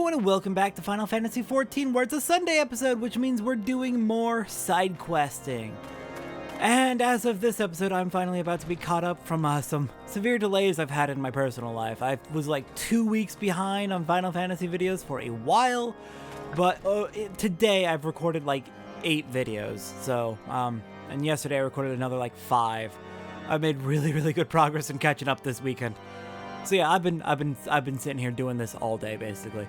everyone, and welcome back to Final Fantasy XIV, where it's a Sunday episode, which means we're doing more side questing. And as of this episode, I'm finally about to be caught up from some severe delays I've had in my personal life. I was like 2 weeks behind on Final Fantasy videos for a while, but today I've recorded like 8 videos. So, and yesterday I recorded another like 5. I've made really good progress in catching up this weekend. So yeah, I've been sitting here doing this all day basically.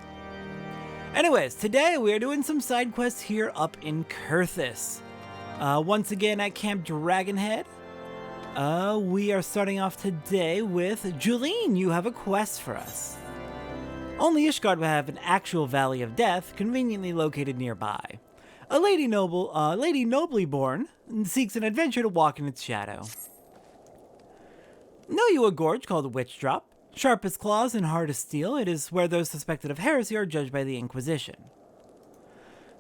Anyways, today we are doing some side quests here up in Kurthus. Once again at Camp Dragonhead. We are starting off today with Julene. You have a quest for us. Only Ishgard will have an actual Valley of Death conveniently located nearby. A lady nobly born seeks an adventure to walk in its shadow. Know you a gorge called Witch Drop? Sharp as claws and hard as steel, it is where those suspected of heresy are judged by the Inquisition.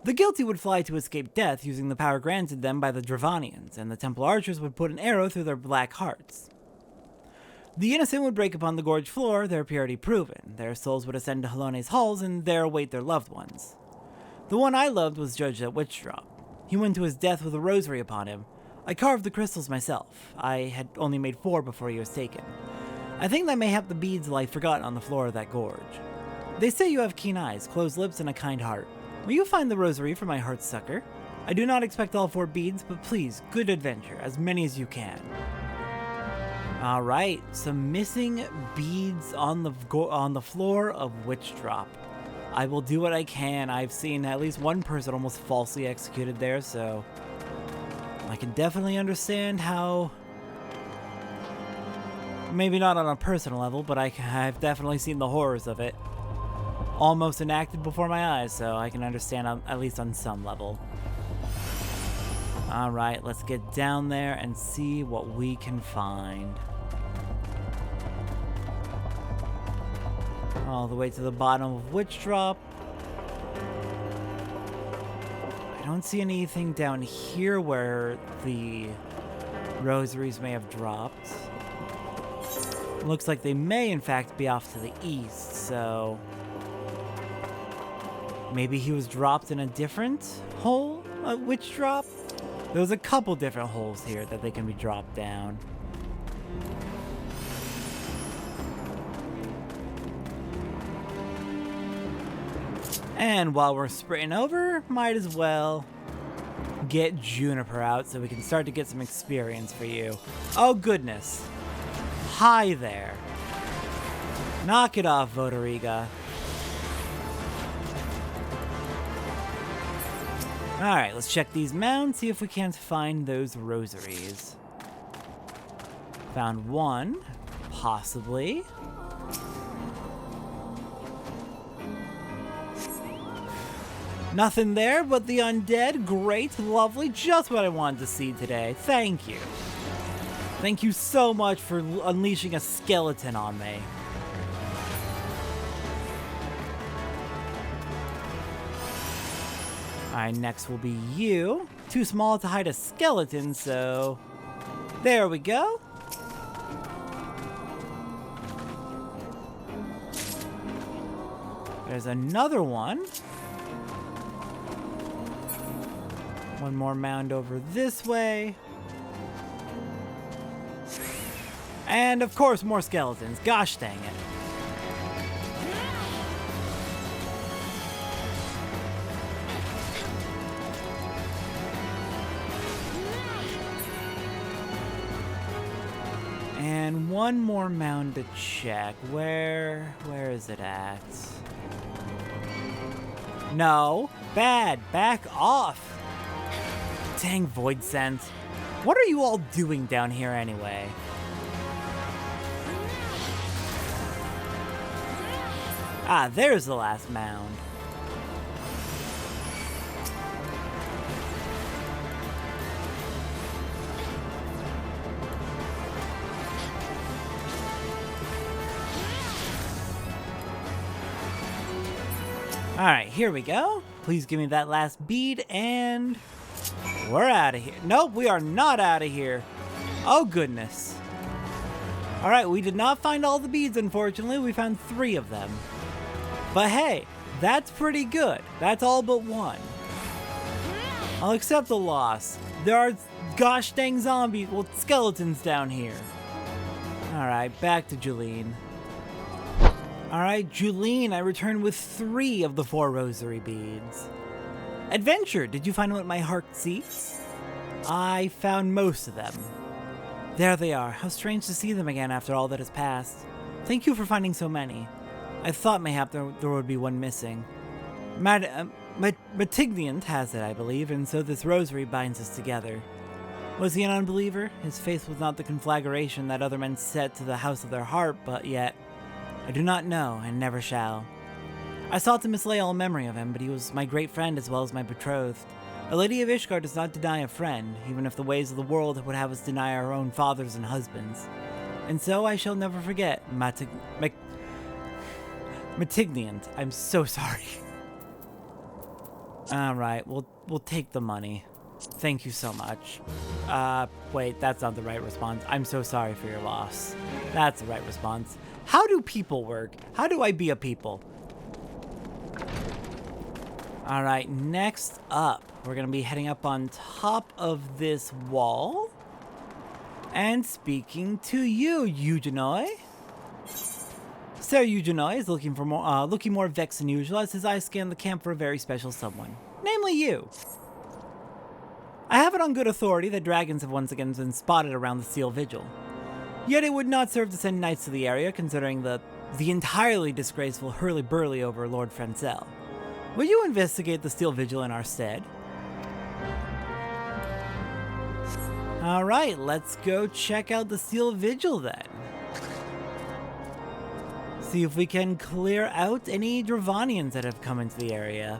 The guilty would fly to escape death using the power granted them by the Dravanians, and the Temple Archers would put an arrow through their black hearts. The innocent would break upon the gorge floor, their purity proven. Their souls would ascend to Halone's halls, and there await their loved ones. The one I loved was judged at Witch Drop. He went to his death with a rosary upon him. I carved the crystals myself. I had only made 4 before he was taken. I think that may have the beads lie forgotten on the floor of that gorge. They say you have keen eyes, closed lips, and a kind heart. Will you find the rosary for my heart's succor? I do not expect all 4 beads, but please, good adventure, as many as you can. Alright, some missing beads on the floor of Witch Drop. I will do what I can. I've seen at least one person almost falsely executed there, so I can definitely understand how, maybe not on a personal level, but I've definitely seen the horrors of it almost enacted before my eyes, so I can understand at least on some level. Alright, let's get down there and see what we can find. All the way to the bottom of Witch Drop. I don't see anything down here where the rosaries may have dropped. Looks like they may in fact be off to the east, so maybe he was dropped in a different hole at Witch Drop? There's a couple different holes here that they can be dropped down. And while we're sprinting over, might as well get Juniper out so we can start to get some experience for you. Oh goodness. Hi there. Knock it off, Vodariga. Alright, let's check these mounds, see if we can't find those rosaries. Found one, possibly. Nothing there but the undead. Great, lovely, just what I wanted to see today. Thank you. Thank you so much for unleashing a skeleton on me. Alright, next will be you. Too small to hide a skeleton, so there we go. There's another one. One more mound over this way. And of course, more skeletons. Gosh dang it. And one more mound to check. Where is it at? No. Bad. Back off. Dang Void Sense. What are you all doing down here anyway? Ah, there's the last mound. Alright, here we go. Please give me that last bead and we're out of here. Nope, we are not out of here. Oh, goodness. Alright, we did not find all the beads, unfortunately. We found 3 of them. But hey, That's pretty good. That's all but one. I'll accept the loss. There are gosh dang zombies, well, skeletons down here. Alright, back to Julene. Alright, Julene, I returned with 3 of the 4 rosary beads. Adventure, did you find what my heart seeks? I found most of them. There they are. How strange to see them again after all that has passed. Thank you for finding so many. I thought mayhap there would be one missing. Matignant has it, I believe, and so this rosary binds us together. Was he an unbeliever? His faith was not the conflagration that other men set to the house of their heart, but yet, I do not know, and never shall. I sought to mislay all memory of him, but he was my great friend as well as my betrothed. A lady of Ishgard does not deny a friend, even if the ways of the world would have us deny our own fathers and husbands. And so I shall never forget Matignant. I'm so sorry. Alright, we'll take the money. Thank you so much. Wait, that's not the right response. I'm so sorry for your loss. That's the right response. How do people work? How do I be a people? Alright, next up, we're gonna be heading up on top of this wall. And speaking to you, Eugenoi. Sir Eugenoi is looking more vexed than usual as his eyes scan the camp for a very special someone. Namely you. I have it on good authority that dragons have once again been spotted around the Steel Vigil. Yet it would not serve to send knights to the area, considering the entirely disgraceful hurly-burly over Lord Francel. Will you investigate the Steel Vigil in our stead? Alright, let's go check out the Steel Vigil then. See if we can clear out any Dravanians that have come into the area.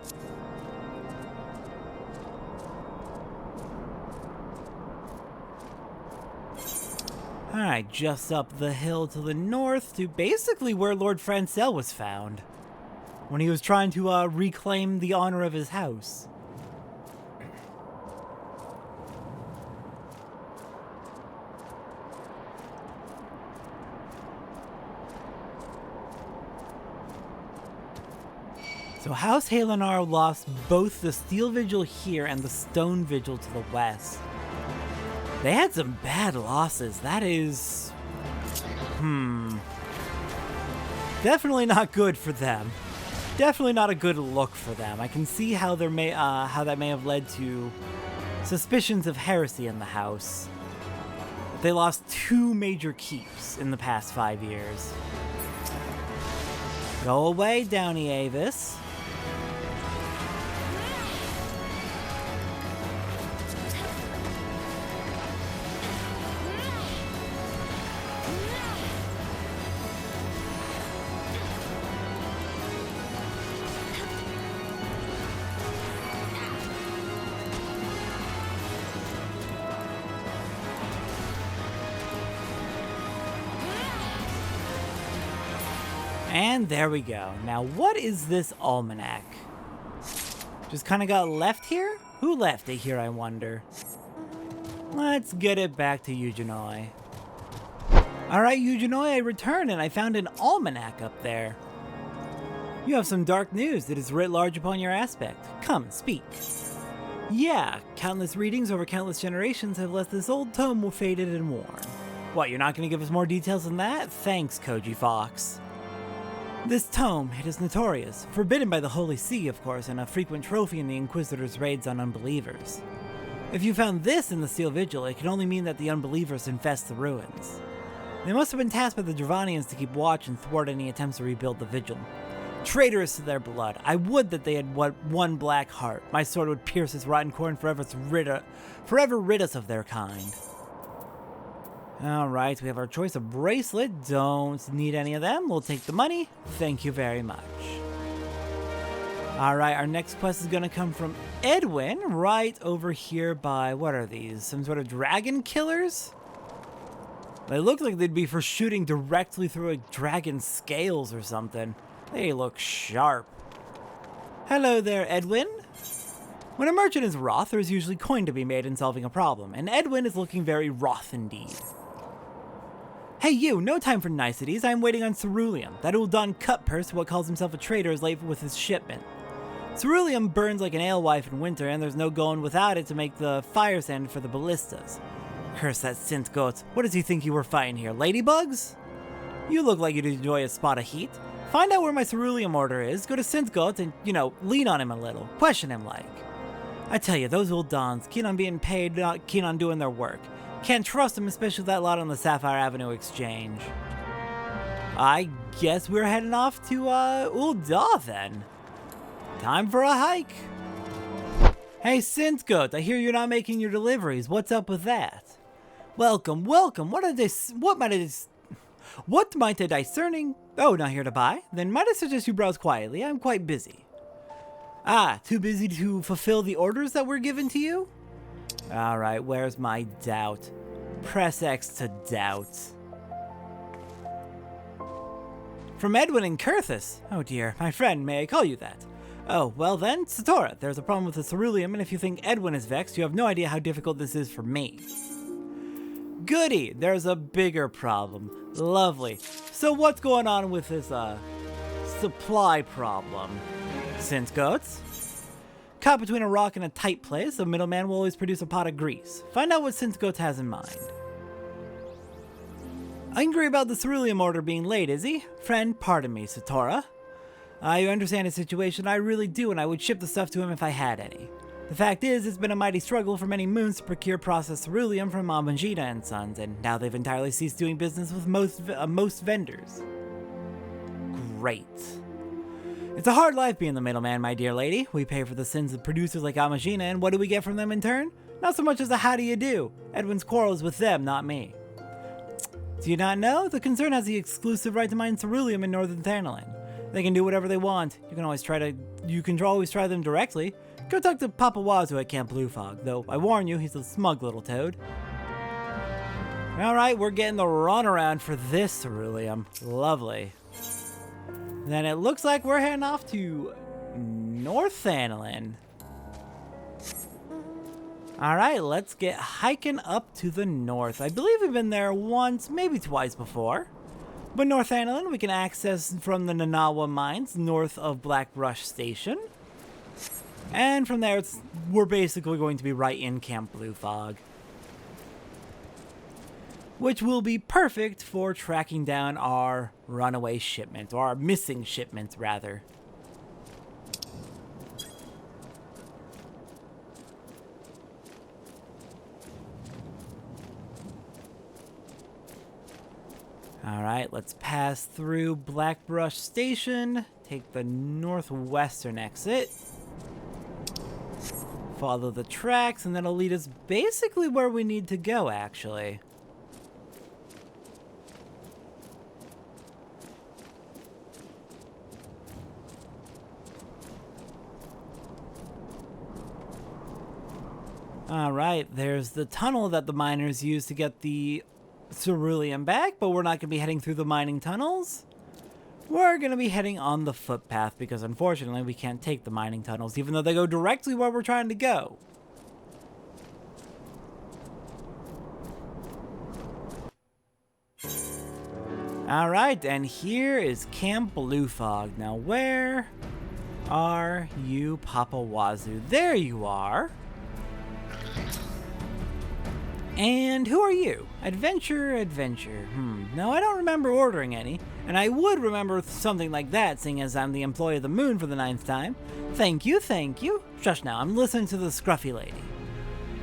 Alright, just up the hill to the north to basically where Lord Francel was found when he was trying to reclaim the honor of his house. So House Halenar lost both the Steel Vigil here and the Stone Vigil to the west. They had some bad losses. That is... definitely not good for them. Definitely not a good look for them. I can see how that may have led to suspicions of heresy in the house. They lost 2 major keeps in the past 5 years. Go away, Downey Avis. And there we go. Now, what is this almanac? Just kind of got left here? Who left it here, I wonder? Let's get it back to Eugenoi. Alright, Eugenoi, I returned and I found an almanac up there. You have some dark news that is writ large upon your aspect. Come, speak. Yeah, countless readings over countless generations have left this old tome faded and worn. What, you're not going to give us more details than that? Thanks, Koji Fox. This tome, it is notorious, forbidden by the Holy See, of course, and a frequent trophy in the Inquisitor's raids on unbelievers. If you found this in the Steel Vigil, it can only mean that the unbelievers infest the ruins. They must have been tasked by the Dravanians to keep watch and thwart any attempts to rebuild the Vigil. Traitorous to their blood, I would that they had one black heart. My sword would pierce this rotten core and forever rid us of their kind. Alright, we have our choice of bracelet. Don't need any of them. We'll take the money. Thank you very much. Alright, our next quest is going to come from Edwin, right over here by, what are these? Some sort of dragon killers? They look like they'd be for shooting directly through a dragon's scales or something. They look sharp. Hello there, Edwin. When a merchant is wroth, there is usually coin to be made in solving a problem, and Edwin is looking very wroth indeed. Hey you, no time for niceties. I'm waiting on Cerulean. That Ul'Dan cutpurse who calls himself a traitor is late with his shipment. Cerulean burns like an alewife in winter, and there's no going without it to make the fire sand for the ballistas. Curse that synth goat. What does he think you were fighting here, ladybugs? You look like you'd enjoy a spot of heat. Find out where my Cerulean order is, go to Synthgoat and, lean on him a little. Question him like. I tell you, those Ul'Dans, keen on being paid, not keen on doing their work. Can't trust them, especially that lot on the Sapphire Avenue exchange. I guess we're heading off to, Ul'Da then. Time for a hike. Hey, Synthgoat, I hear you're not making your deliveries. What's up with that? Welcome, welcome. What might I discerning? Oh, not here to buy? Then might I suggest you browse quietly? I'm quite busy. Ah, too busy to fulfill the orders that were given to you? Alright, where's my doubt? Press X to doubt. From Edwin and Kurthus. Oh dear, my friend, may I call you that? Oh, well then, Satora, there's a problem with the Ceruleum, and if you think Edwin is vexed, you have no idea how difficult this is for me. Goody, there's a bigger problem. Lovely. So what's going on with this, supply problem? Synthgoats? Caught between a rock and a tight place, the middleman will always produce a pot of grease. Find out what Synthgoats has in mind. Angry about the Ceruleum order being late, is he? Friend, pardon me, Satora. I understand his situation, I really do, and I would ship the stuff to him if I had any. The fact is, it's been a mighty struggle for many moons to procure processed ceruleum from Vegeta and Sons, and now they've entirely ceased doing business with most vendors. Great. It's a hard life being the middleman, my dear lady. We pay for the sins of producers like Amagina, and what do we get from them in turn? Not so much as a how do you do. Edwin's quarrel is with them, not me. Do you not know? The concern has the exclusive right to mine ceruleum in Northern Thanalan. They can do whatever they want. You can always try them directly. Go talk to Papa Wazoo at Camp Bluefog, though I warn you, he's a smug little toad. Alright, we're getting the runaround for this ceruleum. Lovely. Then it looks like we're heading off to North Thanalan. Alright, let's get hiking up to the north. I believe we've been there once, maybe twice before. But North Thanalan we can access from the Nanawa mines north of Black Rush Station. And from there, we're basically going to be right in Camp Bluefog. Which will be perfect for tracking down our runaway shipment, or our missing shipment, rather. Alright, let's pass through Blackbrush Station, take the northwestern exit, follow the tracks, and that'll lead us basically where we need to go, actually. Alright, there's the tunnel that the miners use to get the ceruleum back, but we're not going to be heading through the mining tunnels. We're going to be heading on the footpath because unfortunately we can't take the mining tunnels, even though they go directly where we're trying to go. Alright, and here is Camp Bluefog. Now where are you, Papa Wazoo? There you are. And who are you? Adventure. No, I don't remember ordering any. And I would remember something like that, seeing as I'm the employee of the moon for the 9th time. Thank you. Shush now, I'm listening to the scruffy lady.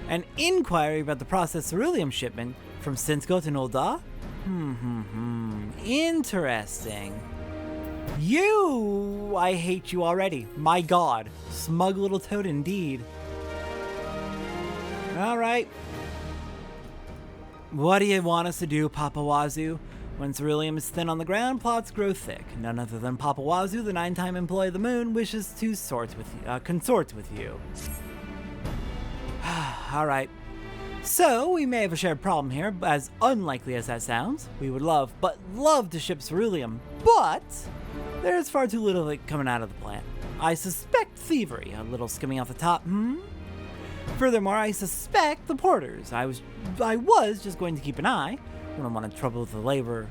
An inquiry about the processed ceruleum shipment from Synthgoat and Ul'Da? Interesting. You! I hate you already. My god. Smug little toad indeed. Alright. What do you want us to do, Papa Wazoo? When ceruleum is thin on the ground, plots grow thick. None other than Papa Wazoo, the 9-time employee of the moon, wishes to consort with you. Alright. So, we may have a shared problem here, as unlikely as that sounds. We would love to ship ceruleum, but there's far too little of it coming out of the plant. I suspect thievery, a little skimming off the top, Furthermore, I suspect the porters. I was just going to keep an eye. Wouldn't want trouble with the labor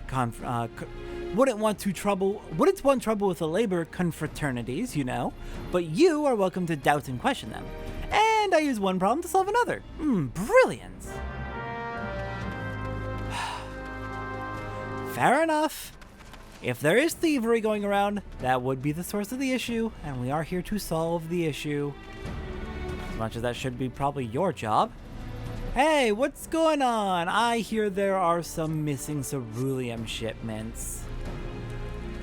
wouldn't want trouble with the labor confraternities, you know. But you are welcome to doubt and question them. And I use one problem to solve another. Brilliant. Fair enough. If there is thievery going around, that would be the source of the issue, and we are here to solve the issue. As much as that should be probably your job. Hey, what's going on? I hear there are some missing ceruleum shipments.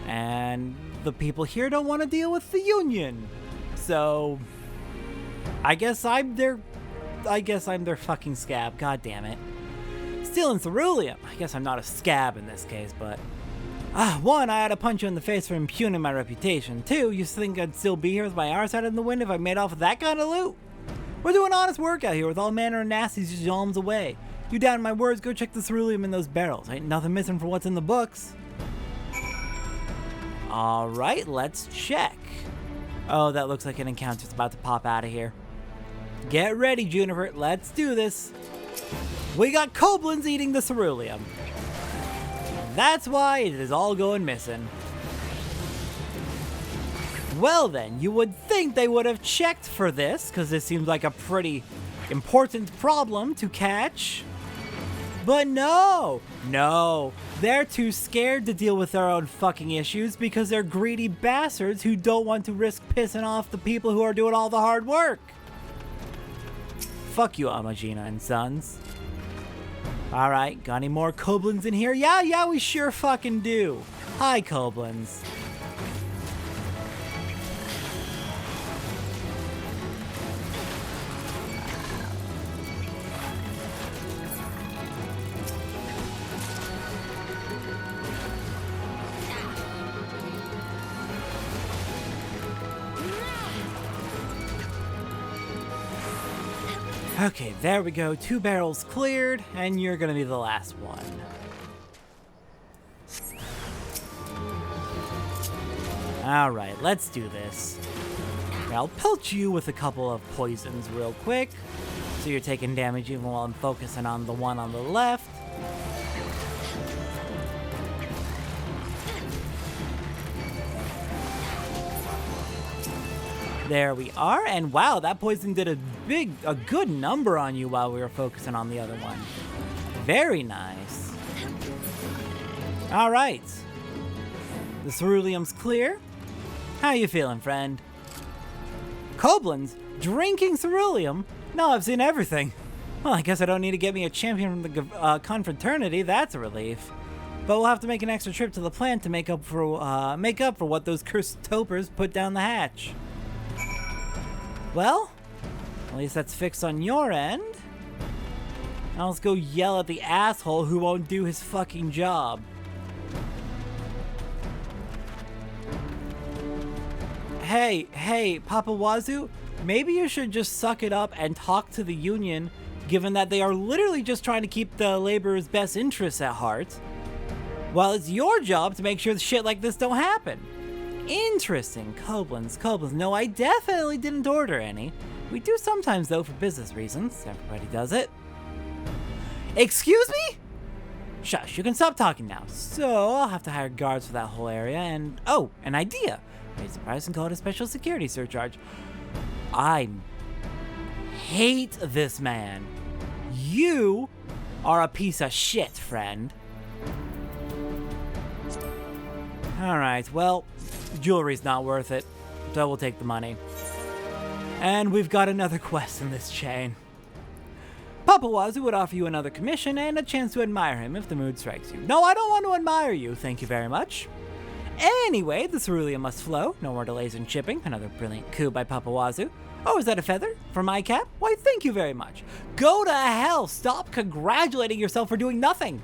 And the people here don't want to deal with the Union. So, I guess I'm their fucking scab, god damn it. Stealing ceruleum. I guess I'm not a scab in this case, but... one, I had to punch you in the face for impugning my reputation. Two, you think I'd still be here with my arse out in the wind if I made off with that kind of loot? We're doing honest work out here with all manner of nasties just yalms away. You doubt my words, go check the ceruleum in those barrels. Ain't nothing missing from what's in the books. Alright, let's check. Oh, that looks like an encounter's about to pop out of here. Get ready, Juniper. Let's do this. We got Koblins eating the ceruleum. That's why it is all going missing. Well then, you would think they would have checked for this, because this seems like a pretty important problem to catch. But no! No! They're too scared to deal with their own fucking issues because they're greedy bastards who don't want to risk pissing off the people who are doing all the hard work. Fuck you, Amagina and Sons. Alright, got any more Koblins in here? Yeah, we sure fucking do. Hi, Koblins. Okay, there we go. 2 barrels cleared, and you're gonna be the last one. Alright, let's do this. I'll pelt you with a couple of poisons real quick, so you're taking damage even while I'm focusing on the one on the left. There we are, and wow, that poison did a good number on you while we were focusing on the other one. Very nice. All right. The ceruleum's clear. How you feeling, friend? Koblins? Drinking ceruleum? No, I've seen everything. Well, I guess I don't need to get me a champion from the confraternity. That's a relief. But we'll have to make an extra trip to the plant to make up for what those cursed topers put down the hatch. Well, at least that's fixed on your end. Now let's go yell at the asshole who won't do his fucking job. Hey, Papa Wazoo, maybe you should just suck it up and talk to the Union, given that they are literally just trying to keep the laborers' best interests at heart. Well, it's your job to make sure that shit like this don't happen. Interesting. Koblins. No, I definitely didn't order any. We do sometimes, though, for business reasons. Everybody does it. Excuse me? Shush, you can stop talking now. So, I'll have to hire guards for that whole area, and... oh, an idea. Raise the price and call it a special security surcharge. I hate this man. You are a piece of shit, friend. Alright, well... jewelry's not worth it, so we'll take the money. And we've got another quest in this chain. Papa Wazoo would offer you another commission and a chance to admire him if the mood strikes you. No, I don't want to admire you, thank you very much. Anyway, the ceruleum must flow. No more delays in shipping. Another brilliant coup by Papa Wazoo. Oh, is that a feather? For my cap? Why, thank you very much. Go to hell! Stop congratulating yourself for doing nothing!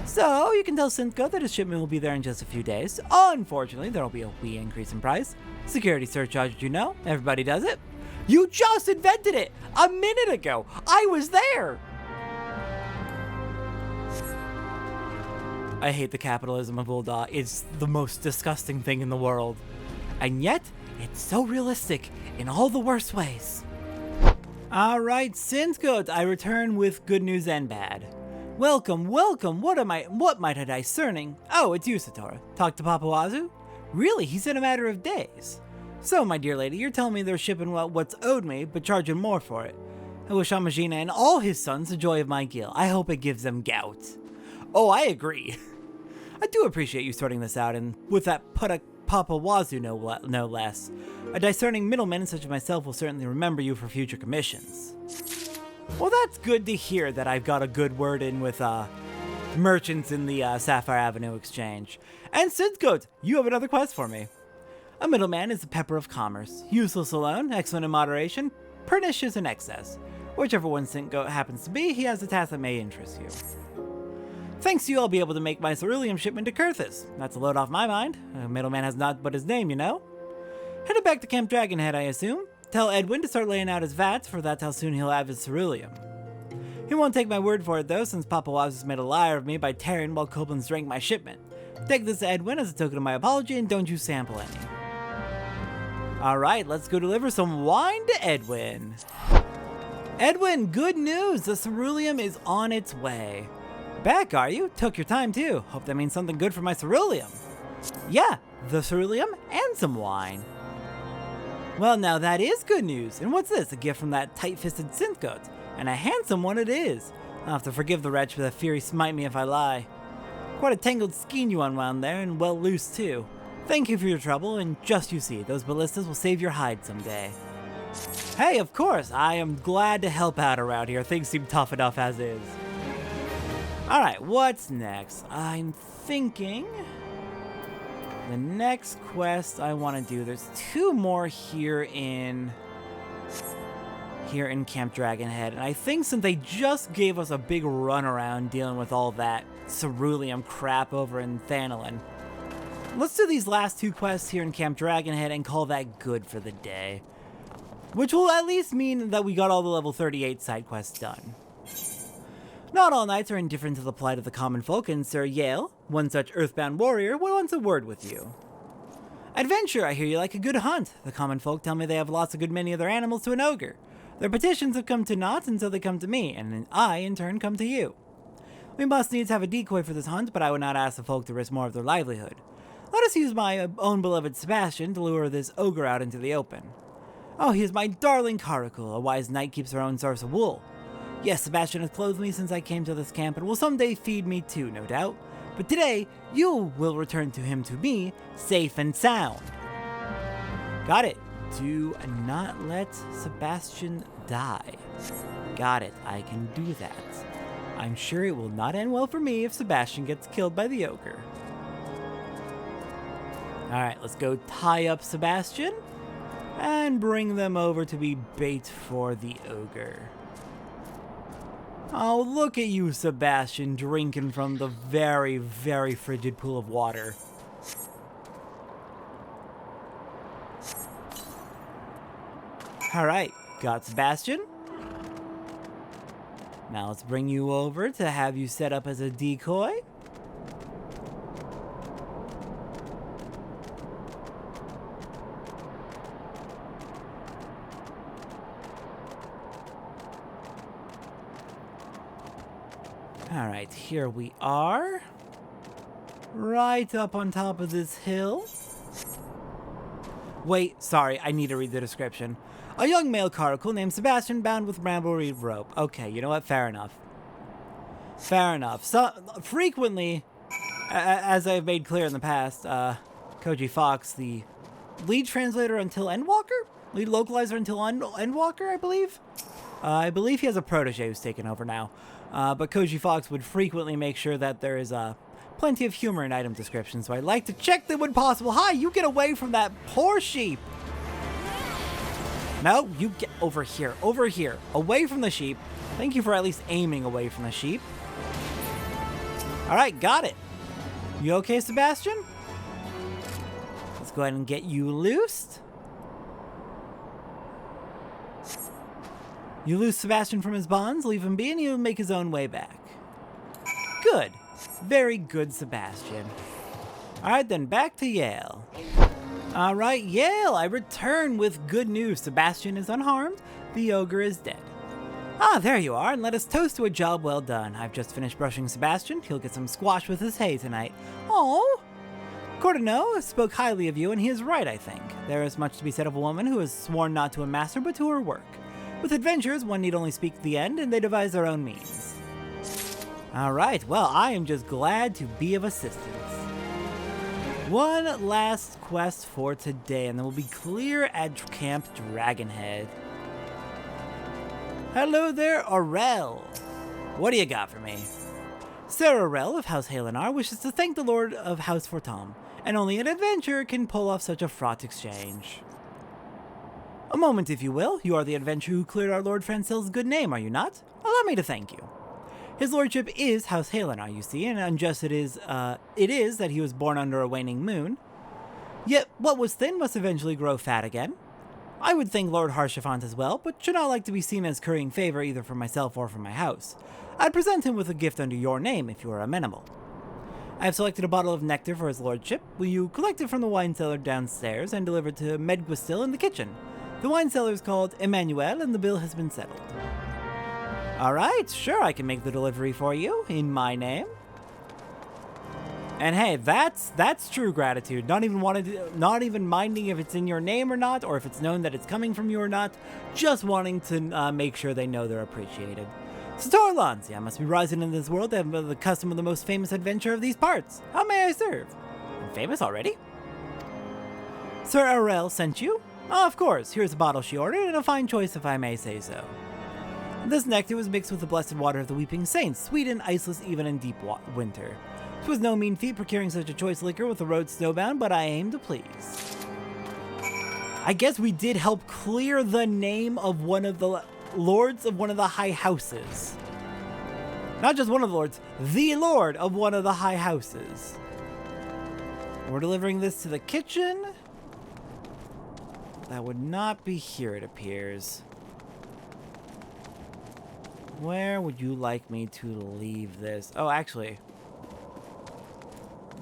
So, you can tell Synthco that his shipment will be there in just a few days. Unfortunately, there will be a wee increase in price. Security surcharge, you know? Everybody does it. You just invented it! A minute ago! I was there! I hate the capitalism of Ul'dah. It's the most disgusting thing in the world. And yet, it's so realistic in all the worst ways. Alright, Synthco, I return with good news and bad. Welcome, welcome. What might I discerning? Oh, it's you, Satora. Talk to Papawazu? Really? He said a matter of days. So, my dear lady, you're telling me they're shipping what's owed me, but charging more for it. I wish Amajina and all his sons the joy of my guild. I hope it gives them gout. Oh, I agree. I do appreciate you sorting this out, and with that Papawazu no less. A discerning middleman such as myself will certainly remember you for future commissions. Well, that's good to hear that I've got a good word in with merchants in the Sapphire Avenue Exchange. And Sidgoat, you have another quest for me. A middleman is the pepper of commerce. Useless alone, excellent in moderation, pernicious in excess. Whichever one Sidgoat happens to be, he has a task that may interest you. Thanks to you, I'll be able to make my ceruleum shipment to Kurthus. That's a load off my mind. A middleman has not but his name, you know. Headed back to Camp Dragonhead, I assume. Tell Edwin to start laying out his vats, for that's how soon he'll have his ceruleum. He won't take my word for it, though, since Papawazu's made a liar of me by tearing while Koblin's drank my shipment. Take this to Edwin as a token of my apology, and don't you sample any. Alright, let's go deliver some wine to Edwin. Edwin, good news! The ceruleum is on its way. Back, are you? Took your time, too. Hope that means something good for my ceruleum. Yeah, the ceruleum and some wine. Well, now that is good news. And what's this? A gift from that tight-fisted synth-goat. And a handsome one it is. I'll have to forgive the wretch for the fury smite me if I lie. Quite a tangled skein you unwound there, and well loose, too. Thank you for your trouble, and just you see, those ballistas will save your hide someday. Hey, of course, I am glad to help out around here. Things seem tough enough as is. Alright, what's next? I'm thinking the next quest I want to do, there's two more here in Camp Dragonhead, and I think since they just gave us a big runaround dealing with all that ceruleum crap over in Thanalin, let's do these last two quests here in Camp Dragonhead and call that good for the day. Which will at least mean that we got all the level 38 side quests done. Not all knights are indifferent to the plight of the common folk, and Sir Yale, one such earthbound warrior, wants a word with you. Adventure, I hear you like a good hunt. The common folk tell me they have lost a good many of their animals to an ogre. Their petitions have come to naught until they come to me, and I, in turn, come to you. We must needs have a decoy for this hunt, but I would not ask the folk to risk more of their livelihood. Let us use my own beloved Sebastian to lure this ogre out into the open. Oh, he is my darling Caracal. A wise knight keeps her own source of wool. Yes, Sebastian has clothed me since I came to this camp and will someday feed me too, no doubt. But today, you will return to me, safe and sound. Got it. Do not let Sebastian die. Got it. I can do that. I'm sure it will not end well for me if Sebastian gets killed by the ogre. Alright, let's go tie up Sebastian and bring them over to be bait for the ogre. Oh, look at you, Sebastian, drinking from the very, very frigid pool of water. Alright, got Sebastian. Now let's bring you over to have you set up as a decoy. Alright, here we are. Right up on top of this hill. Wait, sorry, I need to read the description. A young male caracal named Sebastian bound with brambleweed rope. Okay, you know what? Fair enough. Fair enough. So, frequently, as I've made clear in the past, Koji Fox, the lead translator until Endwalker? Lead localizer until Endwalker, I believe? I believe he has a protege who's taken over now. But Koji Fox would frequently make sure that there is plenty of humor in item descriptions, so I'd like to check them when possible. Hi, you get away from that poor sheep! No, you get over here, away from the sheep. Thank you for at least aiming away from the sheep. Alright, got it. You okay, Sebastian? Let's go ahead and get you loosed. You loose Sebastian from his bonds, leave him be, and he'll make his own way back. Good. Very good, Sebastian. Alright then, back to Yale. Alright, Yale, I return with good news. Sebastian is unharmed, the ogre is dead. Ah, there you are, and let us toast to a job well done. I've just finished brushing Sebastian. He'll get some squash with his hay tonight. Oh! Cordano spoke highly of you, and he is right, I think. There is much to be said of a woman who has sworn not to a master, but to her work. With adventures, one need only speak the end, and they devise their own means. Alright, well, I am just glad to be of assistance. One last quest for today, and then we'll be clear at Camp Dragonhead. Hello there, Aurel. What do you got for me? Sir Aurel of House Halenar wishes to thank the Lord of House Fortom, and only an adventurer can pull off such a fraught exchange. A moment, if you will. You are the adventurer who cleared our Lord Francel's good name, are you not? Allow me to thank you. His lordship is House Halenar, you see, and unjust it is that he was born under a waning moon. Yet what was thin must eventually grow fat again. I would thank Lord Harshaphant as well, but should not like to be seen as currying favor either for myself or for my house. I'd present him with a gift under your name if you are amenable. I have selected a bottle of nectar for his lordship. Will you collect it from the wine cellar downstairs and deliver it to Medguistil in the kitchen? The wine cellar is called Emmanuel, and the bill has been settled. Alright, sure, I can make the delivery for you, in my name. And hey, that's true gratitude. Not even minding if it's in your name or not, or if it's known that it's coming from you or not. Just wanting to make sure they know they're appreciated. Sator Lanzi, I must be rising in this world and the custom of the most famous adventurer of these parts. How may I serve? I'm famous already? Sir Aurel sent you? Oh, of course. Here's a bottle she ordered, and a fine choice if I may say so. This nectar was mixed with the blessed water of the Weeping Saints, sweet and iceless even in deep winter. 'Twas no mean feat procuring such a choice liquor with the road snowbound, but I aim to please. I guess we did help clear the name of one of the lords of one of the high houses. Not just one of the lords, the lord of one of the high houses. We're delivering this to the kitchen. That would not be here, it appears. Where would you like me to leave this? Oh, actually.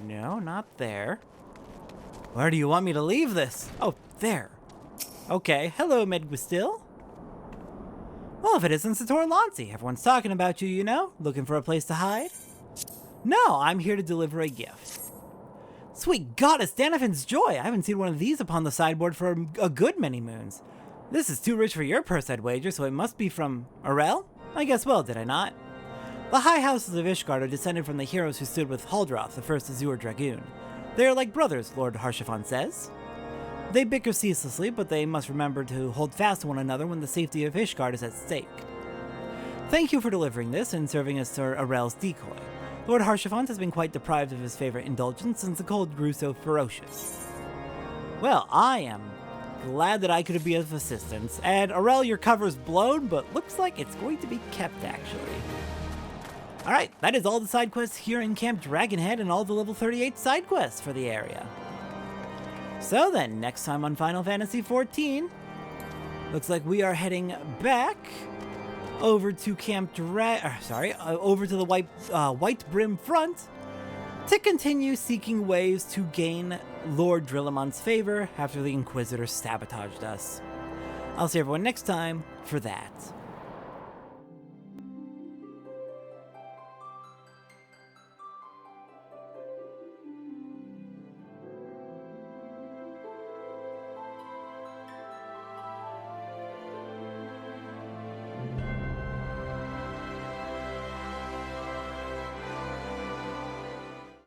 No, not there. Where do you want me to leave this? Oh, there. Okay, hello, Medguistil. Well, if it isn't Sator Lanzi, everyone's talking about you, you know? Looking for a place to hide? No, I'm here to deliver a gift. Sweet goddess, Danafin's joy! I haven't seen one of these upon the sideboard for a good many moons. This is too rich for your purse, I'd wager, so it must be from Aurel? I guess well, did I not? The high houses of Ishgard are descended from the heroes who stood with Haldroth, the first Azure Dragoon. They are like brothers, Lord Harshaphant says. They bicker ceaselessly, but they must remember to hold fast to one another when the safety of Ishgard is at stake. Thank you for delivering this and serving as Sir Aurel's decoy. Lord Harshaphant has been quite deprived of his favorite indulgence since the cold grew so ferocious. Well, I am glad that I could be of assistance, and Aurel, your cover's blown, but looks like it's going to be kept, actually. Alright, that is all the side quests here in Camp Dragonhead and all the level 38 side quests for the area. So then, next time on Final Fantasy XIV, looks like we are heading back over to over to the White Brim Front to continue seeking ways to gain Lord Drillamon's favor after the Inquisitor sabotaged us. I'll see everyone next time for that.